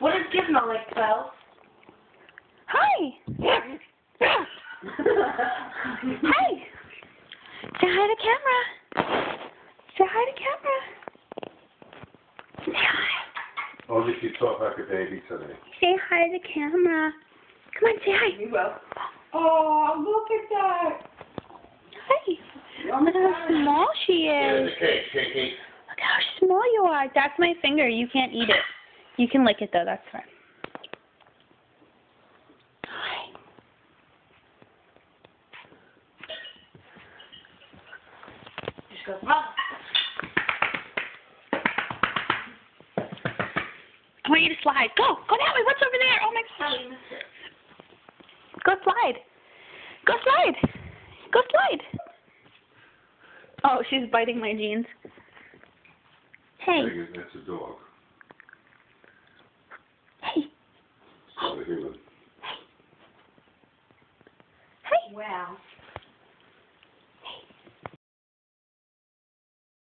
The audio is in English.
What does Gizmo like, Belle? Hi. Hi. Say hi to camera. Say hi to camera. Say hi. Oh, did you talk like a baby today? Say hi to camera. Come on, say hi. You will. Oh, look at that. Hi. Look how small she Here's is. the cake, Shaky. Look how small you are. That's my finger. You can't eat it. You can lick it though. That's fine. Hi. Just go, Mom. I want you to slide. Go. Go that way. What's over there? Oh my gosh. Go slide. Go slide. Go slide. Oh, she's biting my jeans. Hey. That's a dog. Hey. Not a human. Hey. Wow.